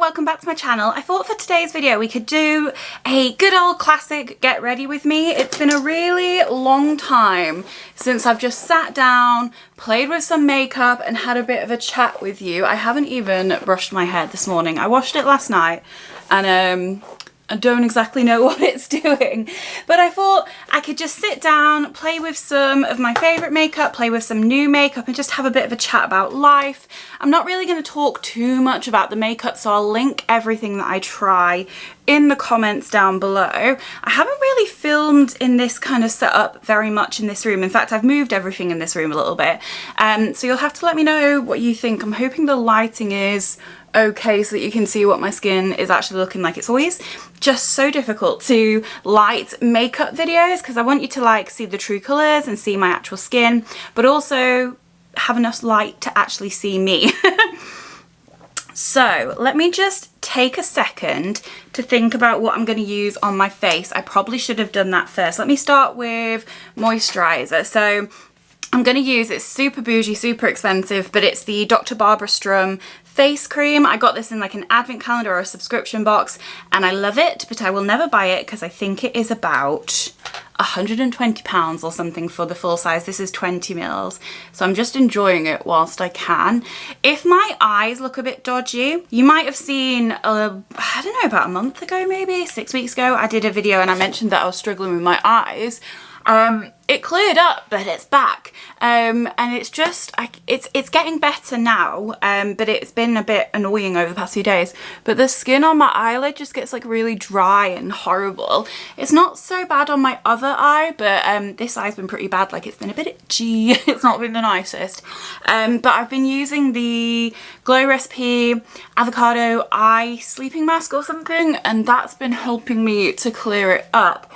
welcome back to my channel. I thought for today's video we could do a good old classic get ready with me. It's been a really long time since I've just sat down, played with some makeup and had a bit of a chat with you. I haven't even brushed my hair this morning. I washed it last night and I don't exactly know what it's doing, but I thought I could just sit down, play with some of my favourite makeup, play with some new makeup and just have a bit of a chat about life. I'm not really going to talk too much about the makeup, so I'll link everything that I try in the comments down below. I haven't really filmed in this kind of setup very much in this room. In fact, I've moved everything in this room a little bit, so you'll have to let me know what you think. I'm hoping the lighting is okay so that you can see what my skin is actually looking like. It's always just so difficult to light makeup videos because I want you to like see the true colours and see my actual skin, but also have enough light to actually see me. So let me just take a second to think about what I'm going to use on my face. I probably should have done that first. Let me start with moisturiser. So I'm going to use, it's super bougie, super expensive, but it's the Dr. Barbara Sturm face cream. I got this in like an advent calendar or a subscription box and I love it, but I will never buy it because I think it is about £120 or something for the full size. This is 20 mils, so I'm just enjoying it whilst I can. If my eyes look a bit dodgy, you might have seen, I don't know, about a month ago, maybe 6 weeks ago, I did a video and I mentioned that I was struggling with my eyes. It cleared up, but it's back, and it's just, it's getting better now, but it's been a bit annoying over the past few days. But the skin on my eyelid just gets like really dry and horrible. It's not so bad on my other eye, but this eye's been pretty bad. Like, it's been a bit itchy. It's not been the nicest, but I've been using the Glow Recipe Avocado Eye Sleeping Mask or something, and that's been helping me to clear it up.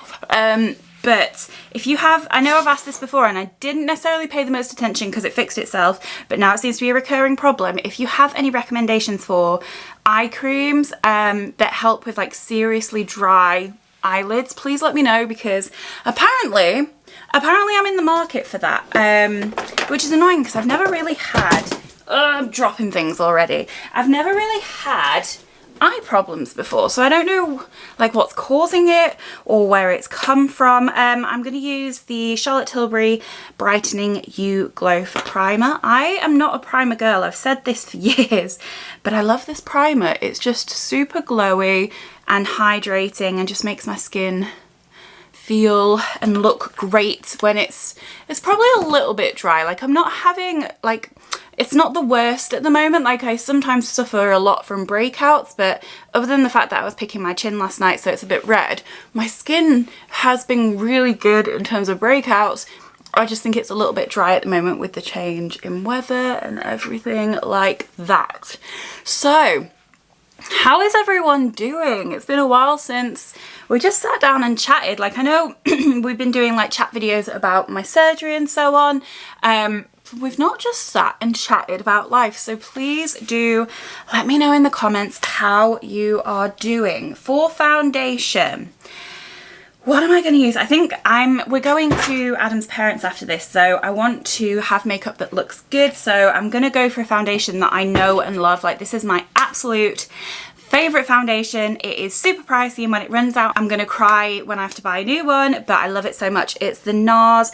But if you have, I know I've asked this before and I didn't necessarily pay the most attention because it fixed itself, but now it seems to be a recurring problem. If you have any recommendations for eye creams that help with like seriously dry eyelids, please let me know, because apparently I'm in the market for that, which is annoying because I've never really had, I'm dropping things already. I've never really had eye problems before, so I don't know like what's causing it or where it's come from. I'm going to use the Charlotte Tilbury Brightening You Glow for Primer. I am not a primer girl, I've said this for years, but I love this primer. It's just super glowy and hydrating and just makes my skin feel and look great when it's probably a little bit dry. Like, I'm not having like, it's not the worst at the moment. Like, I sometimes suffer a lot from breakouts, but other than the fact that I was picking my chin last night so it's a bit red, my skin has been really good in terms of breakouts. I just think it's a little bit dry at the moment with the change in weather and everything like that. So how is everyone doing? It's been a while since we just sat down and chatted. Like, I know we've been doing like chat videos about my surgery and so on. We've not just sat and chatted about life, so please do let me know in the comments how you are doing. For foundation, what am I going to use? I think we're going to Adam's parents after this, so I want to have makeup that looks good, so I'm going to go for a foundation that I know and love. Like, this is my absolute favourite foundation. It is super pricey and when it runs out I'm gonna cry when I have to buy a new one, but I love it so much. It's the NARS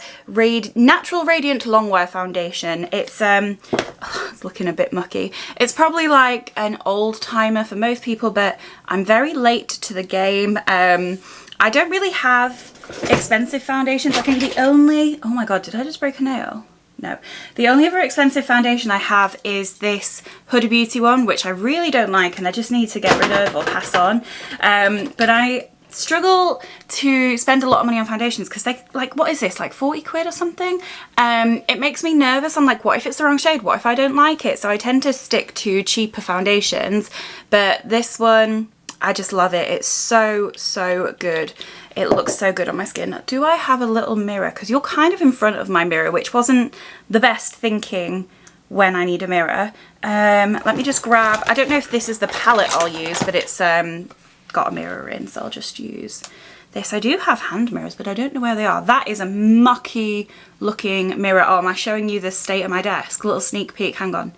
Natural Radiant Longwear foundation. It's it's looking a bit mucky. It's probably like an old timer for most people, but I'm very late to the game. I don't really have expensive foundations. I think the only, oh my god, did I just break a nail? No. The only other expensive foundation I have is this Huda Beauty one, which I really don't like and I just need to get rid of or pass on. But I struggle to spend a lot of money on foundations because they, like, what is this, like 40 quid or something? It makes me nervous. I'm like, what if it's the wrong shade? What if I don't like it? So I tend to stick to cheaper foundations, but this one, I just love it. It's so, so good. It looks so good on my skin. Do I have a little mirror? Because you're kind of in front of my mirror, which wasn't the best thinking when I need a mirror. Let me just grab, I don't know if this is the palette I'll use, but it's got a mirror in, so I'll just use this. I do have hand mirrors, but I don't know where they are. That is a mucky looking mirror. Oh, am I showing you the state of my desk? A little sneak peek, hang on.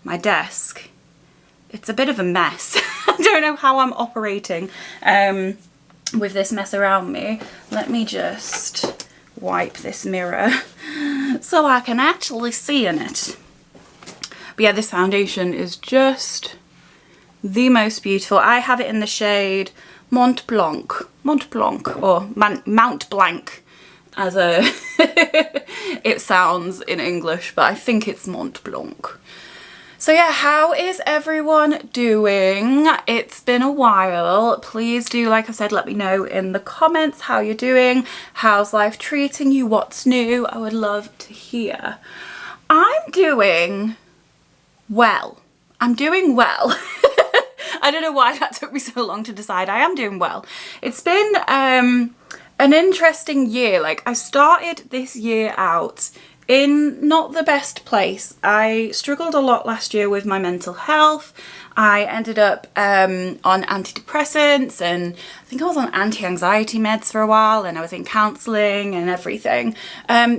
My desk. It's a bit of a mess. don't know how I'm operating with this mess around me. Let me just wipe this mirror so I can actually see in it. But yeah, this foundation is just the most beautiful. I have it in the shade Mont Blanc, or Mount Blanc, as it sounds in English, but I think it's Mont Blanc. So yeah, how is everyone doing? It's been a while. Please do, like I said, let me know in the comments how you're doing. How's life treating you? What's new? I would love to hear. I'm doing well. I'm doing well. I don't know why that took me so long to decide. I am doing well. It's been an interesting year. Like, I started this year out in not the best place. I struggled a lot last year with my mental health. I ended up on antidepressants, and I think I was on anti-anxiety meds for a while, and I was in counselling and everything,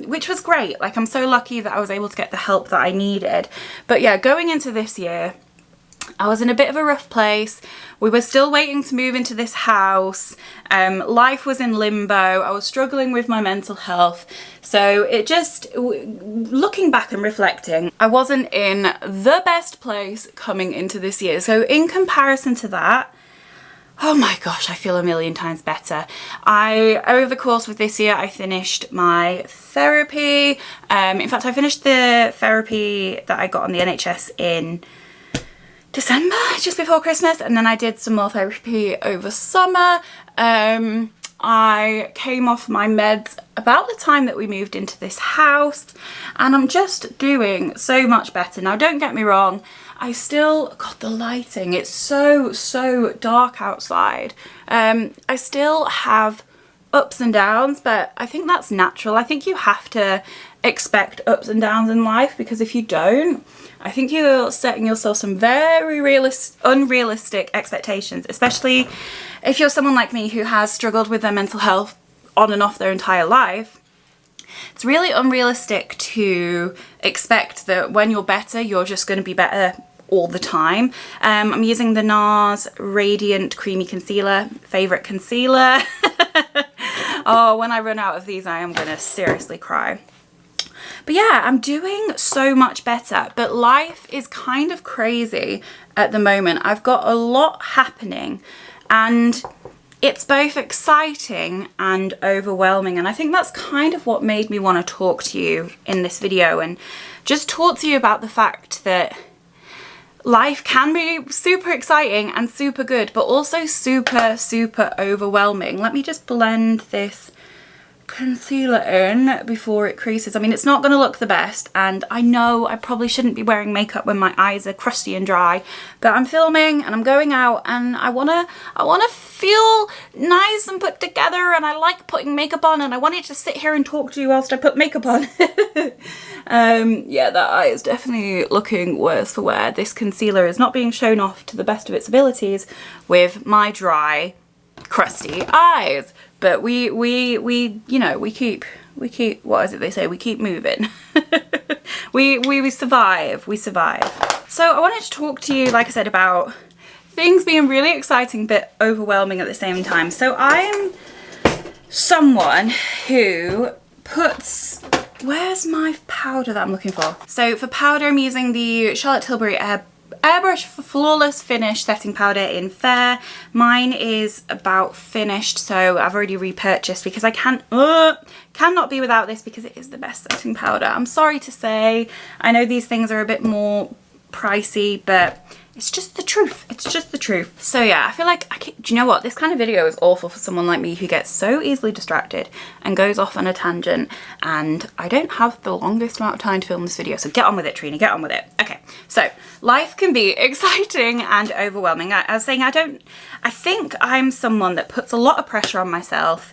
which was great. Like, I'm so lucky that I was able to get the help that I needed. But yeah, going into this year, I was in a bit of a rough place. We were still waiting to move into this house. Life was in limbo. I was struggling with my mental health. So it just, looking back and reflecting, I wasn't in the best place coming into this year. So in comparison to that, oh my gosh, I feel a million times better. Over the course of this year, I finished my therapy. In fact, I finished the therapy that I got on the NHS in December, just before Christmas, and then I did some more therapy over summer. I came off my meds about the time that we moved into this house, and I'm just doing so much better. Now, don't get me wrong, I still, God, the lighting, it's so dark outside. I still have ups and downs, but I think that's natural. I think you have to expect ups and downs in life, because if you don't, I think you're setting yourself some very unrealistic expectations, especially if you're someone like me who has struggled with their mental health on and off their entire life. It's really unrealistic to expect that when you're better, you're just going to be better all the time. I'm using the NARS Radiant Creamy Concealer, favourite concealer. Oh, when I run out of these, I am going to seriously cry. But yeah, I'm doing so much better, but life is kind of crazy at the moment. I've got a lot happening, and it's both exciting and overwhelming. And I think that's kind of what made me want to talk to you in this video, and just talk to you about the fact that life can be super exciting and super good, but also super overwhelming. Let me just blend this concealer in before it creases. I mean, it's not going to look the best, and I know I probably shouldn't be wearing makeup when my eyes are crusty and dry, but I'm filming and I'm going out, and I wanna feel nice and put together, and I like putting makeup on, and I wanted to sit here and talk to you whilst I put makeup on. Yeah, that eye is definitely looking worse for wear. This concealer is not being shown off to the best of its abilities with my dry, crusty eyes. But we you know, we keep, what is it they say? We keep moving. we survive, we survive. So I wanted to talk to you, like I said, about things being really exciting but overwhelming at the same time. So I'm someone who puts, where's my powder that I'm looking for? So for powder, I'm using the Charlotte Tilbury Airbrush Flawless Finish Setting Powder in Fair. Mine is about finished, so I've already repurchased because I cannot be without this, because it is the best setting powder. I'm sorry to say. I know these things are a bit more pricey, but it's just the truth. It's just the truth. So yeah, I feel like do you know what? This kind of video is awful for someone like me who gets so easily distracted and goes off on a tangent, and I don't have the longest amount of time to film this video, so get on with it, Trina, get on with it. Okay, so life can be exciting and overwhelming. I was saying I think I'm someone that puts a lot of pressure on myself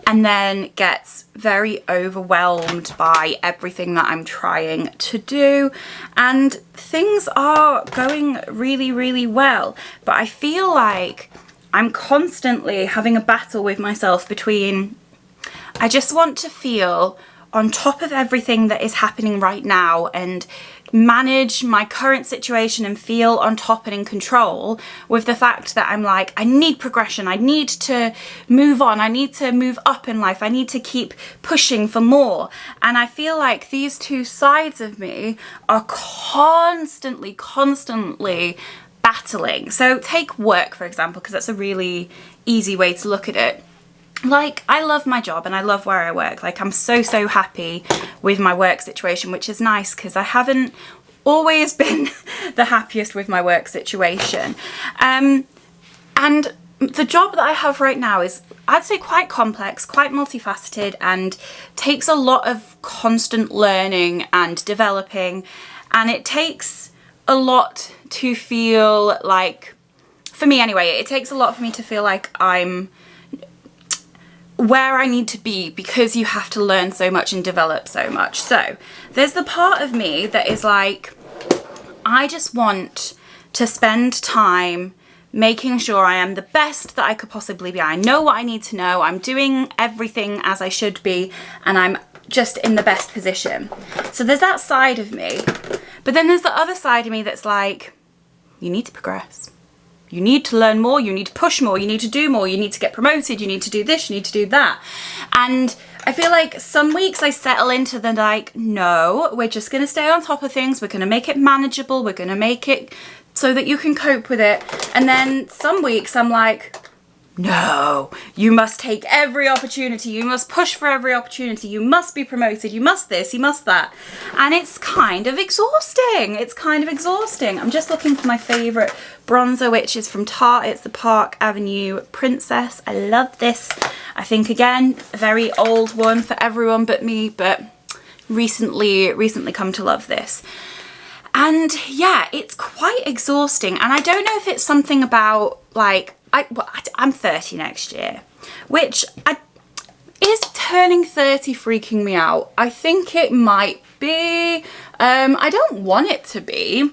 and then gets very overwhelmed by everything that I'm trying to do, and things are going really well, but I feel like I'm constantly having a battle with myself between, I just want to feel on top of everything that is happening right now and manage my current situation and feel on top and in control with the fact that I'm like, I need progression, I need to move on, I need to move up in life, I need to keep pushing for more. And I feel like these two sides of me are constantly battling. So take work, for example, because that's a really easy way to look at it. Like, I love my job and I love where I work. Like, I'm so happy with my work situation, which is nice because I haven't always been the happiest with my work situation. And the job that I have right now is, I'd say, quite complex, quite multifaceted, and takes a lot of constant learning and developing. And it takes a lot to feel like, for me anyway, it takes a lot for me to feel like I'm where I need to be, because you have to learn so much and develop so much. So there's the part of me that is like, I just want to spend time making sure I am the best that I could possibly be. I know what I need to know, I'm doing everything as I should be, and I'm just in the best position. So there's that side of me. But then there's the other side of me that's like, you need to progress. You need to learn more, you need to push more, you need to do more, you need to get promoted, you need to do this, you need to do that. And I feel like some weeks I settle into the like, no, we're just gonna stay on top of things, we're gonna make it manageable, we're gonna make it so that you can cope with it. And then some weeks I'm like, no, you must take every opportunity, you must push for every opportunity, you must be promoted, you must this, you must that. And it's kind of exhausting. It's kind of exhausting. I'm just looking for my favourite bronzer, which is from Tarte. It's the Park Avenue Princess. I love this. I think, again, a very old one for everyone but me, but recently come to love this. And yeah, it's quite exhausting. And I don't know if it's something about, like, I'm 30 next year, which is turning 30 freaking me out? I think it might be. I don't want it to be,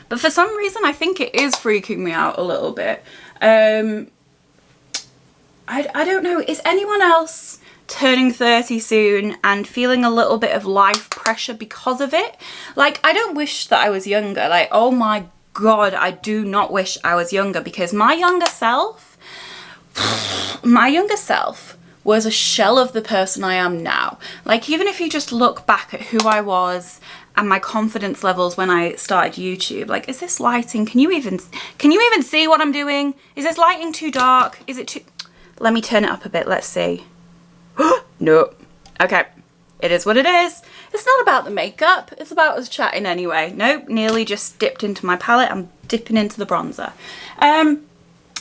but for some reason I think it is freaking me out a little bit. I don't know. Is anyone else turning 30 soon and feeling a little bit of life pressure because of it? Like, I don't wish that I was younger. Like, oh my God, I do not wish I was younger, because my younger self was a shell of the person I am now. Like, even if you just look back at who I was and my confidence levels when I started YouTube, like, is this lighting? Can you even see what I'm doing? Is this lighting too dark? Is it too, let me turn it up a bit, let's see. Nope. Okay. It is what it is. It's not about the makeup, it's about us chatting anyway. Nope, nearly just dipped into my palette. I'm dipping into the bronzer.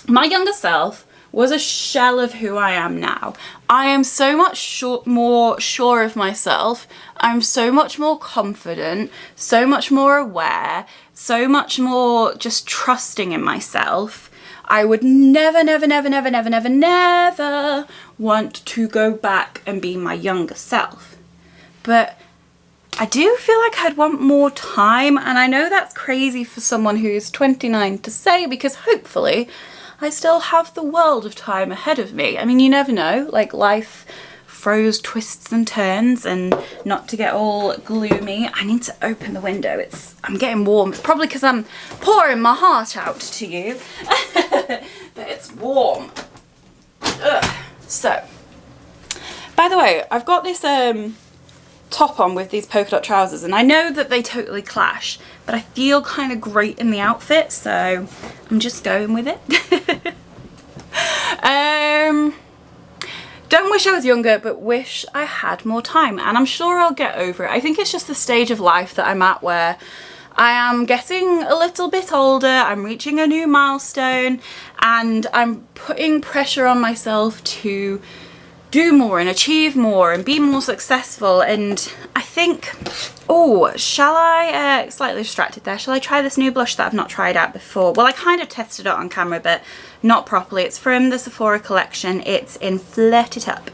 My younger self was a shell of who I am now. I am so much more sure of myself. I'm so much more confident, so much more aware, so much more just trusting in myself. I would never want to go back and be my younger self. But I do feel like I'd want more time, and I know that's crazy for someone who's 29 to say, because hopefully I still have the world of time ahead of me. I mean, you never know, like, life throws twists and turns, and not to get all gloomy, I need to open the window. I'm getting warm. It's probably because I'm pouring my heart out to you, but it's warm. Ugh. So, by the way, I've got this top on with these polka dot trousers, and I know that they totally clash, but I feel kind of great in the outfit, so I'm just going with it. Don't wish I was younger, but wish I had more time, and I'm sure I'll get over it. I think it's just the stage of life that I'm at where I am getting a little bit older, I'm reaching a new milestone, and I'm putting pressure on myself to do more and achieve more and be more successful. And I think, oh, shall I, slightly distracted there, shall I try this new blush that I've not tried out before? Well, I kind of tested it on camera, but not properly. It's from the SEPHORA collection. It's in Flirt It Up.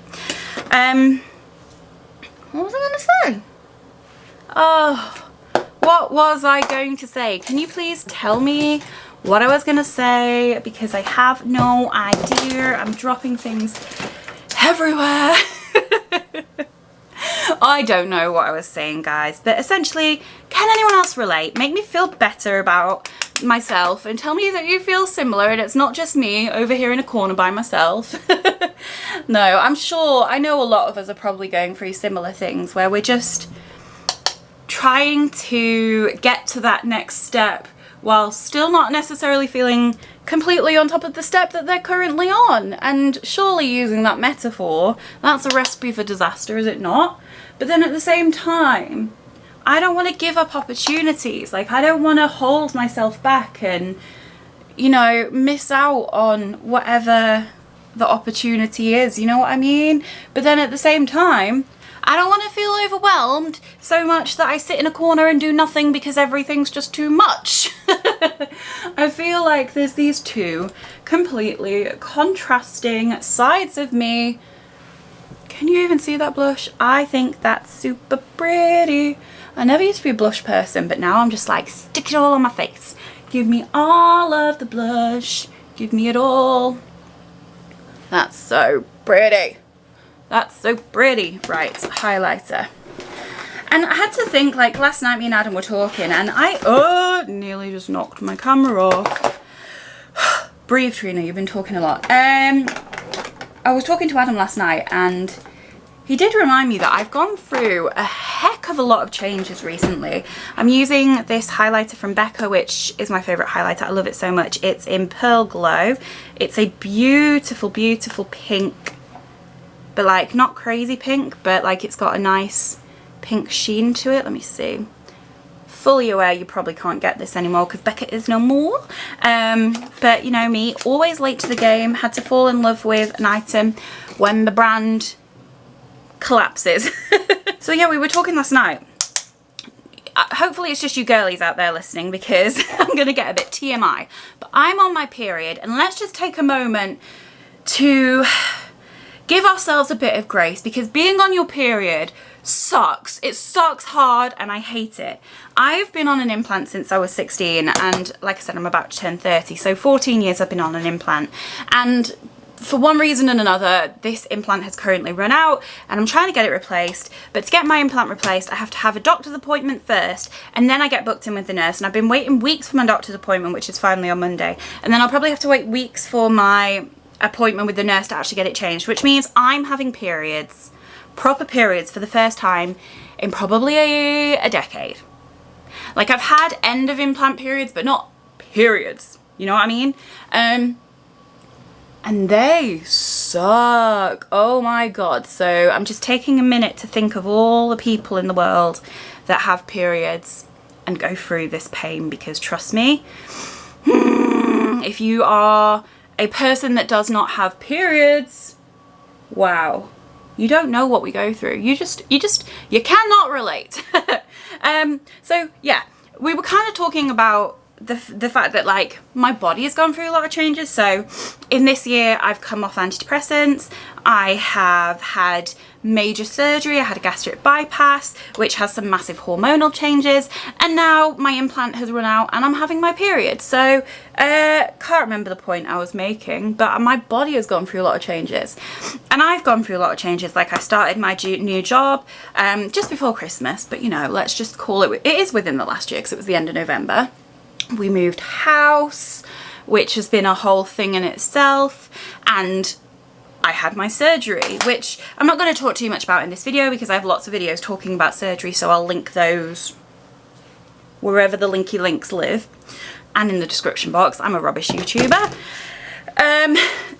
What was I going to say? Oh, what was I going to say? Can you please tell me what I was going to say? Because I have no idea. I'm dropping things everywhere. I don't know what I was saying, guys, but essentially, can anyone else relate? Make me feel better about myself and tell me that you feel similar and it's not just me over here in a corner by myself. No, I'm sure, I know a lot of us are probably going through similar things where we're just trying to get to that next step while still not necessarily feeling completely on top of the step that they're currently on. And surely, using that metaphor, that's a recipe for disaster, is it not? But then at the same time, I don't want to give up opportunities. Like, I don't want to hold myself back and, you know, miss out on whatever the opportunity is, you know what I mean? But then at the same time, I don't want to feel overwhelmed so much that I sit in a corner and do nothing because everything's just too much. I feel like there's these two completely contrasting sides of me. Can you even see that blush? I think that's super pretty. I never used to be a blush person, but now I'm just like, stick it all on my face. Give me all of the blush. Give me it all. That's so pretty. That's so pretty. Right, highlighter. And I had to think, like, last night me and Adam were talking and I nearly just knocked my camera off. Breathe, Trina, you've been talking a lot. I was talking to Adam last night and he did remind me that I've gone through a heck of a lot of changes recently. I'm using this highlighter from Becca, which is my favourite highlighter. I love it so much. It's in Pearl Glow. It's a beautiful, beautiful pink, but like not crazy pink, but like it's got a nice pink sheen to it. Let me see. Fully aware you probably can't get this anymore because Becca is no more. But you know me, always late to the game. Had to fall in love with an item when the brand collapses. So yeah, we were talking last night. Hopefully it's just you girlies out there listening because I'm gonna get a bit TMI. But I'm on my period and let's just take a moment to give ourselves a bit of grace because being on your period sucks. It sucks hard and I hate it. I've been on an implant since I was 16 and like I said, I'm about to turn 30. So 14 years I've been on an implant, and for one reason and another, this implant has currently run out and I'm trying to get it replaced. But to get my implant replaced, I have to have a doctor's appointment first and then I get booked in with the nurse. And I've been waiting weeks for my doctor's appointment, which is finally on Monday. And then I'll probably have to wait weeks for my appointment with the nurse to actually get it changed, which means I'm having periods, proper periods, for the first time in probably a decade. Like, I've had end of implant periods, but not periods. You know what I mean? And they suck. Oh my god. So I'm just taking a minute to think of all the people in the world that have periods and go through this pain, because trust me, if you are a person that does not have periods, wow, you don't know what we go through. You cannot relate. So yeah, we were kind of talking about the fact that like my body has gone through a lot of changes. So in this year I've come off antidepressants, I have had major surgery, I had a gastric bypass which has some massive hormonal changes, and now my implant has run out and I'm having my period. So can't remember the point I was making, but my body has gone through a lot of changes and I've gone through a lot of changes. Like, I started my new job just before Christmas, but you know, let's just call it is within the last year because it was the end of November. We moved house, which has been a whole thing in itself, and I had my surgery, which I'm not going to talk too much about in this video because I have lots of videos talking about surgery, so I'll link those wherever the linky links live and in the description box. I'm a rubbish YouTuber.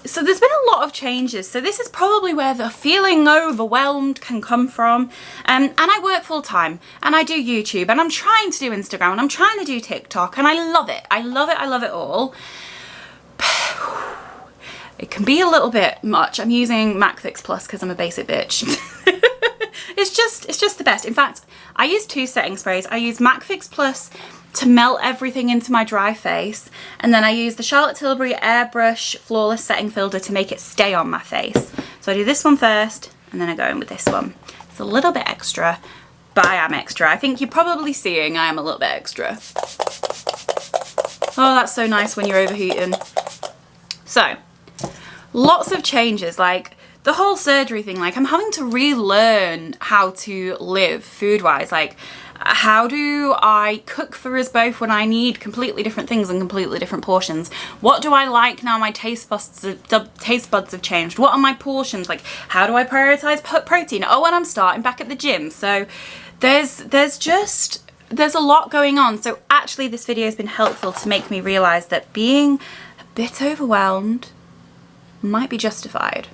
So there's been a lot of changes, so this is probably where the feeling overwhelmed can come from. And I work full time and I do YouTube and I'm trying to do Instagram and I'm trying to do TikTok and I love it. I love it. I love it all. It can be a little bit much. I'm using MAC Fix Plus because I'm a basic bitch. It's just the best. In fact, I use two setting sprays. I use MAC Fix Plus to melt everything into my dry face, and then I use the Charlotte Tilbury Airbrush Flawless Setting Filter to make it stay on my face. So I do this one first and then I go in with this one. It's a little bit extra, but I am extra. I think you're probably seeing I am a little bit extra. Oh, that's so nice when you're overheating. So lots of changes. Like, the whole surgery thing, like I'm having to relearn how to live food-wise. Like, how do I cook for us both when I need completely different things and completely different portions? What do I like now my taste buds have changed? What are my portions? Like, how do I prioritize protein? Oh, and I'm starting back at the gym. So there's a lot going on. So actually this video has been helpful to make me realize that being a bit overwhelmed might be justified.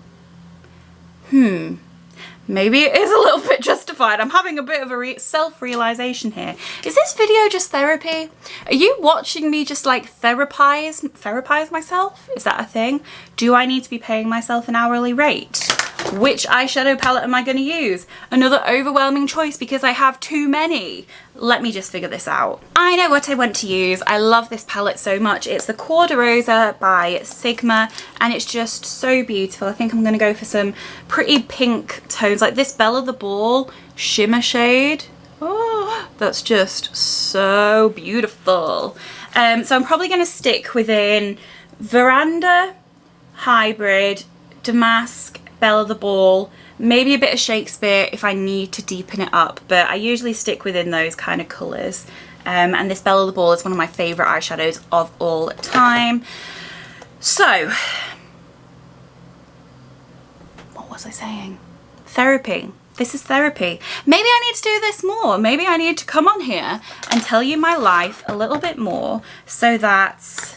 Maybe it is a little bit justified. I'm having a bit of a self-realization here. Is this video just therapy? Are you watching me just like therapize myself? Is that a thing? Do I need to be paying myself an hourly rate? Which eyeshadow palette am I going to use? Another overwhelming choice because I have too many. Let me just figure this out. I know what I want to use. I love this palette so much. It's the Cor-De-Rosa by Sigma and it's just so beautiful. I think I'm going to go for some pretty pink tones like this Belle of the Ball shimmer shade. Oh, that's just so beautiful. So I'm probably going to stick within Veranda, Hybrid, Damask, Belle of the Ball, maybe a bit of Shakespeare if I need to deepen it up, but I usually stick within those kind of colours. And this Belle of the Ball is one of my favourite eyeshadows of all time. So, what was I saying? Therapy. This is therapy. Maybe I need to do this more. Maybe I need to come on here and tell you my life a little bit more so that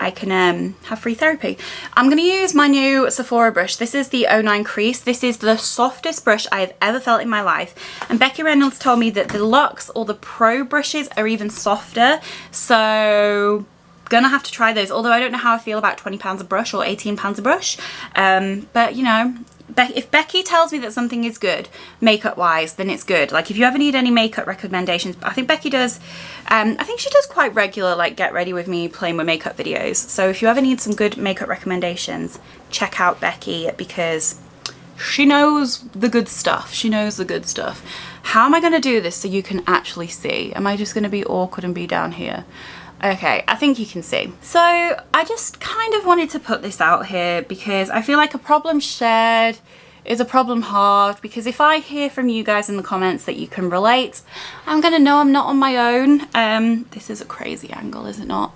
I can have free therapy. I'm going to use my new Sephora brush. This is the 09 Crease. This is the softest brush I've ever felt in my life. And Becky Reynolds told me that the Luxe or the Pro brushes are even softer. So gonna have to try those. Although I don't know how I feel about £20 a brush or £18 a brush. But you know, if Becky tells me that something is good makeup wise, then it's good. Like if you ever need any makeup recommendations, I think Becky does, I think she does quite regular like get ready with me playing with makeup videos. So if you ever need some good makeup recommendations, check out Becky because she knows the good stuff. She knows the good stuff. How am I going to do this so you can actually see? Am I just going to be awkward and be down here? Okay, I think you can see. So I just kind of wanted to put this out here because I feel like a problem shared is a problem halved, because if I hear from you guys in the comments that you can relate, I'm gonna know I'm not on my own. This is a crazy angle, is it not?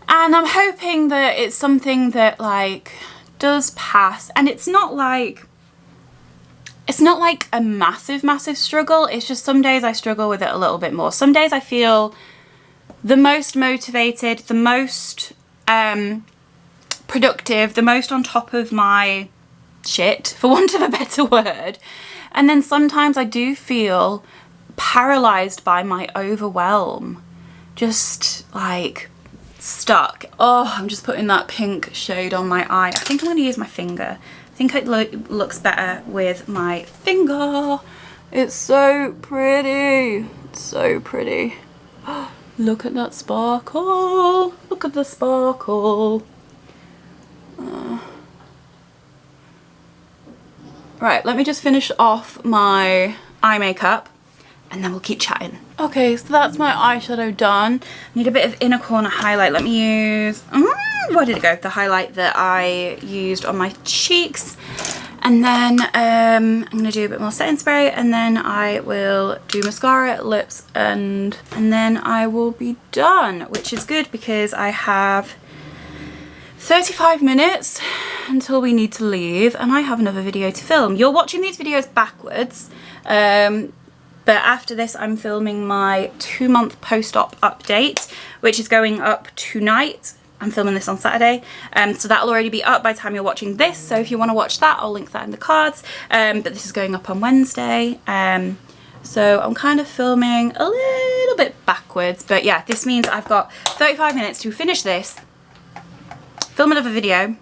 And I'm hoping that it's something that like does pass, and it's not like a massive struggle. It's just some days I struggle with it a little bit more. Some days I feel the most motivated, the most productive, the most on top of my shit, for want of a better word. And then sometimes I do feel paralyzed by my overwhelm, just like stuck. Oh, I'm just putting that pink shade on my eye. I think I'm going to use my finger. I think it looks better with my finger. It's so pretty. It's so pretty. Look at that sparkle. Look at the sparkle. Right, let me just finish off my eye makeup and then we'll keep chatting. Okay, so that's my eyeshadow done. Need a bit of inner corner highlight. Let me use, where did it go? The highlight that I used on my cheeks. And then I'm going to do a bit more setting spray, and then I will do mascara, lips, and then I will be done, which is good because I have 35 minutes until we need to leave and I have another video to film. You're watching these videos backwards, but after this I'm filming my 2-month post-op update, which is going up tonight. I'm filming this on Saturday, so that'll already be up by the time you're watching this, so if you want to watch that I'll link that in the cards, but this is going up on Wednesday, so I'm kind of filming a little bit backwards, but yeah, this means I've got 35 minutes to finish this, film another video,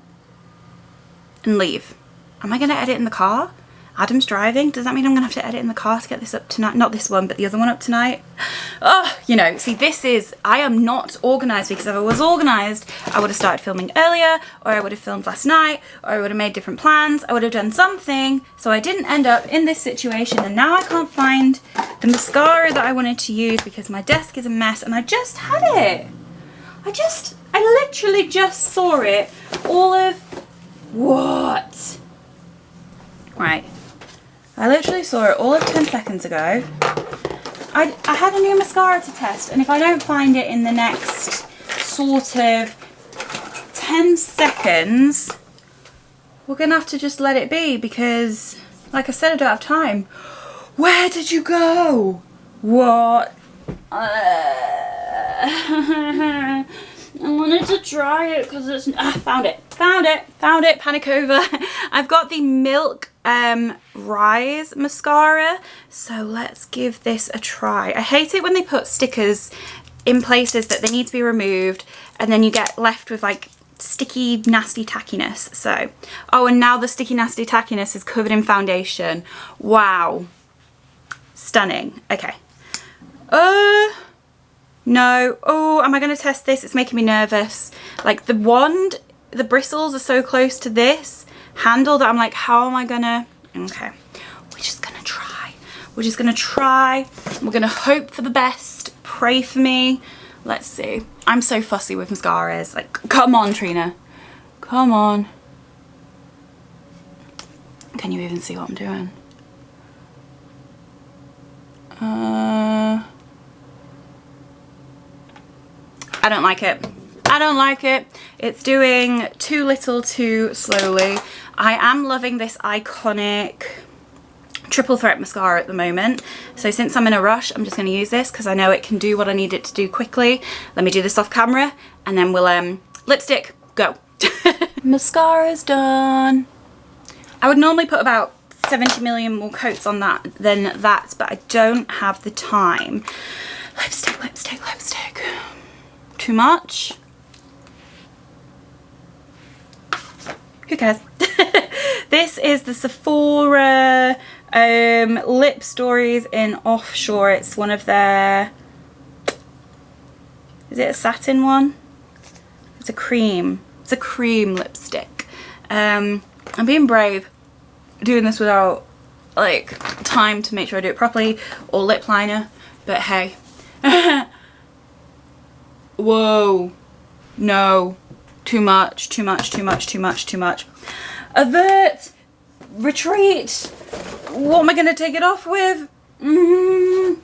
and leave. Am I going to edit in the car? Adam's driving. Does that mean I'm going to have to edit in the car to get this up tonight? Not this one, but the other one up tonight. Oh, you know, see, I am not organised, because if I was organised, I would have started filming earlier, or I would have filmed last night, or I would have made different plans. I would have done something, so I didn't end up in this situation, and now I can't find the mascara that I wanted to use because my desk is a mess, and I just had it. I literally just saw it all of, what? Right. I literally saw it all of 10 seconds ago. I had a new mascara to test, and if I don't find it in the next sort of 10 seconds, we're gonna have to just let it be because, like I said, I don't have time. Where did you go? What? I wanted to try it because it's... found it. Panic over. I've got the Milk Rise mascara, so let's give this a try. I hate it when they put stickers in places that they need to be removed and then you get left with like sticky nasty tackiness. So, oh, and now the sticky nasty tackiness is covered in foundation. Wow, stunning. Okay, no. Oh, am I going to test this? It's making me nervous. Like the wand, the bristles are so close to this handle that I'm like, how am I gonna... Okay, we're just gonna try. We're just gonna try. We're gonna hope for the best. Pray for me. Let's see. I'm so fussy with mascaras. Like, come on, Trina. Come on. Can you even see what I'm doing? I don't like it. I don't like it. It's doing too little too slowly. I am loving this iconic triple threat mascara at the moment. So since I'm in a rush, I'm just going to use this because I know it can do what I need it to do quickly. Let me do this off camera and then we'll, lipstick, go. Mascara's done. I would normally put about 70 million more coats on that than that, but I don't have the time. Lipstick. Too much? Who cares? This is the Sephora Lip Stories in Offshore. It's one of their... Is it a satin one? It's a cream. It's a cream lipstick. I'm being brave doing this without like time to make sure I do it properly, or lip liner, but hey. Whoa, no, too much. Avert, retreat. What am I gonna take it off with? Oh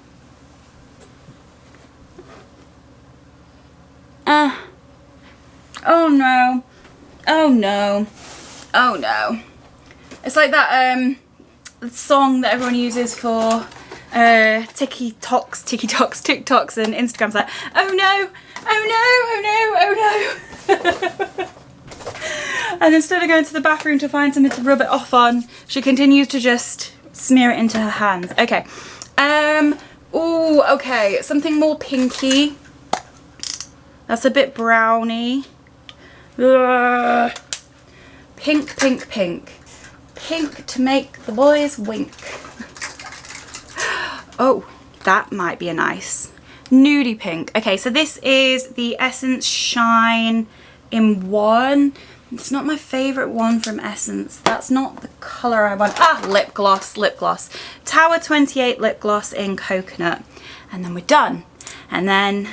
no, oh no, oh no. It's like that song that everyone uses for TikToks and Instagrams, like, oh no, oh no, oh no, oh no. And instead of going to the bathroom to find something to rub it off on, she continues to just smear it into her hands. Okay. Oh, okay, something more pinky. That's a bit browny. Ugh. Pink. Pink to make the boys wink. Oh, that might be a nice nudie pink. Okay, so this is the Essence Shine in One. It's not my favourite one from Essence. That's not the colour I want. Ah, lip gloss. Tower 28 lip gloss in Coconut. And then we're done. And then,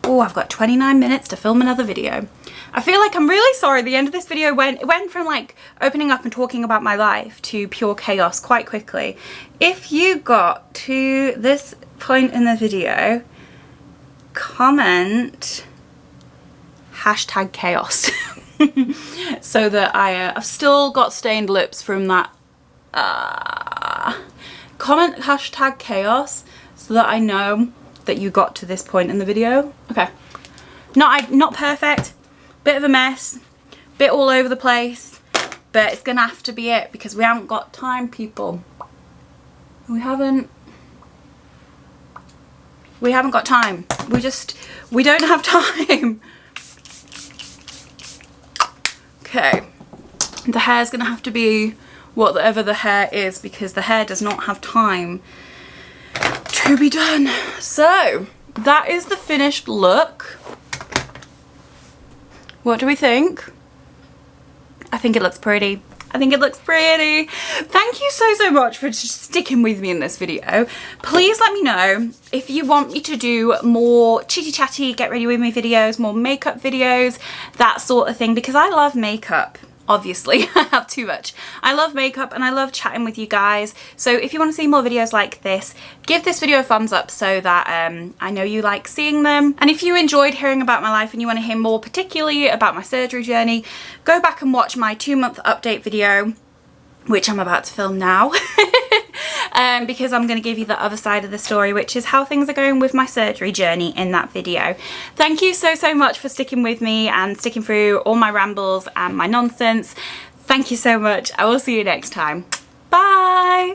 oh, I've got 29 minutes to film another video. I feel like I'm really sorry the end of this video went from like opening up and talking about my life to pure chaos quite quickly. If you got to this point in the video, comment #chaos so that I've still got stained lips from that. Comment #chaos so that I know that you got to this point in the video. Okay, not perfect. Bit of a mess, bit all over the place, but it's gonna have to be it because we haven't got time, people. We haven't got time. We don't have time. Okay, the hair's gonna have to be whatever the hair is because the hair does not have time to be done. So that is the finished look. What do we think? I think it looks pretty. Thank you so much for just sticking with me in this video. Please let me know if you want me to do more chitty chatty, get ready with me videos, more makeup videos, that sort of thing, because I love makeup. obviously I have too much. I love makeup and I love chatting with you guys. So if you want to see more videos like this, give this video a thumbs up so that I know you like seeing them. And if you enjoyed hearing about my life and you want to hear more particularly about my surgery journey, go back and watch my 2-month update video, which I'm about to film now. Because I'm going to give you the other side of the story, which is how things are going with my surgery journey in that video. Thank you so much for sticking with me and sticking through all my rambles and my nonsense. Thank you so much. I will see you next time. Bye!